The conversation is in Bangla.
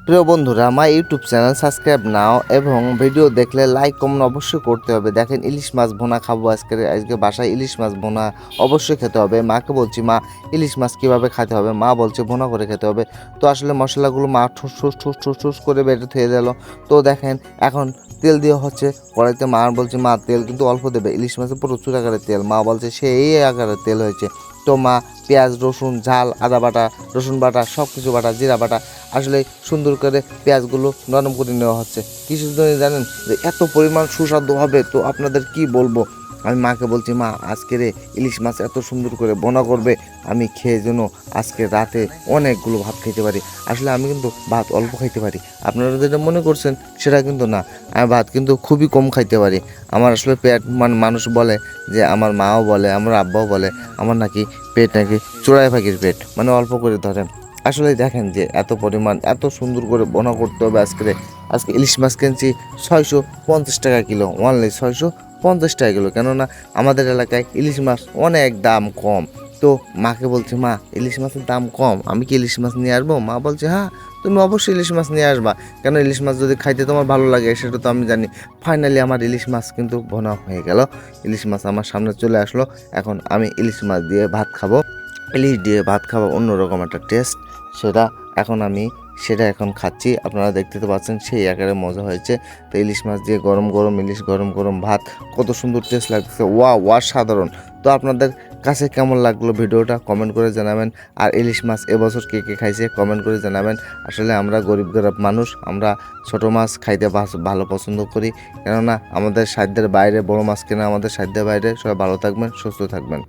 প্রিয় বন্ধুরা, আমার ইউটিউব চ্যানেল সাবস্ক্রাইব নাও এবং ভিডিও দেখলে লাইক কমেন্ট অবশ্যই করতে হবে। দেখেন, ইলিশ মাছ ভুনা খাবো আজকে বাসায় ইলিশ মাছ ভুনা অবশ্যই খেতে হবে। মাকে বলছি, মা ইলিশ মাছ কীভাবে খেতে হবে, মা বলছে ভুনা করে খেতে হবে। তো আসলে মশলাগুলো মা ঠুস ঠুস ঠুস ঠুস ঠুস করে বেটে থুয়ে দিল। তো দেখেন, এখন তেল দিয়ে হচ্ছে কড়াইতে। মা বলছে, মা তেল কিন্তু অল্প দেবে, ইলিশ মাছে প্রচুর আকারের তেল। মা বলছে সেই আকারের তেল হয়েছে। তো মা পেঁয়াজ রসুন ঝাল আদা বাটা রসুন বাটা সব কিছু বাটা জিরা বাটা আসলে সুন্দর করে পেঁয়াজগুলো নরম করে নেওয়া হচ্ছে। কিছু জন্য জানেন যে এত পরিমাণ সুস্বাদু হবে, তো আপনাদের কি বলবো। আমি মাকে বলছি, মা আজকে রে ইলিশ মাছ এত সুন্দর করে বোনা করবে, আমি খেয়ে যেন আজকে রাতে অনেকগুলো ভাত খেতে পারি। আসলে আমি কিন্তু ভাত অল্প খাইতে পারি, আপনারা যেটা মনে করছেন সেটা কিন্তু না। আমি ভাত কিন্তু খুবই কম খাইতে পারি। আমার আসলে পেট মানুষ বলে যে, আমার মাও বলে, আমার আব্বাও বলে, আমার নাকি পেট নাকি চোরাই পাখির পেট, মানে অল্প করে ধরেন। আসলে দেখেন যে এত পরিমাণ এত সুন্দর করে বোনা করতে হবে। আজকে ইলিশ মাছ কিনছি 650 টাকা কিলো, অনলি 650 টাকা কিলো। কেননা আমাদের এলাকায় ইলিশ মাছ অনেক দাম কম। তো মাকে বলছি, মা ইলিশ মাছের দাম কম, আমি কি ইলিশ মাছ নিয়ে আসবো? মা বলছে, হ্যাঁ তুমি অবশ্যই ইলিশ মাছ নিয়ে আসবা। কেন, ইলিশ মাছ যদি খাইতে তোমার ভালো লাগে সেটা তো আমি জানি। ফাইনালি আমার ইলিশ মাছ কিন্তু ভোনা হয়ে গেল। ইলিশ মাছ আমার সামনে চলে আসলো। এখন আমি ইলিশ মাছ দিয়ে ভাত খাবো। ইলিশ দিয়ে ভাত খাওয়া অন্যরকম একটা টেস্ট। সেটা সেটা এখন খাচ্ছি। আপনারা দেখতে তো পাচ্ছেন সেই আকারে মজা হয়েছে। তো ইলিশ মাছ দিয়ে গরম গরম ইলিশ, গরম গরম ভাত, কত সুন্দর টেস্ট লাগছে, ওয়া সাধারণ। তো আপনাদের কাছে কেমন লাগলো ভিডিওটা কমেন্ট করে জানাবেন। আর ইলিশ মাছ এবছর কে কে খাইছে কমেন্ট করে জানাবেন। আসলে আমরা গরিব মানুষ, আমরা ছোট মাছ খাইতে ভালো পছন্দ করি। কেননা আমাদের সাধ্যের বাইরে বড় মাছ কেনা আমাদের সাধ্যের বাইরে। সবাই ভালো থাকবেন, সুস্থ থাকবেন।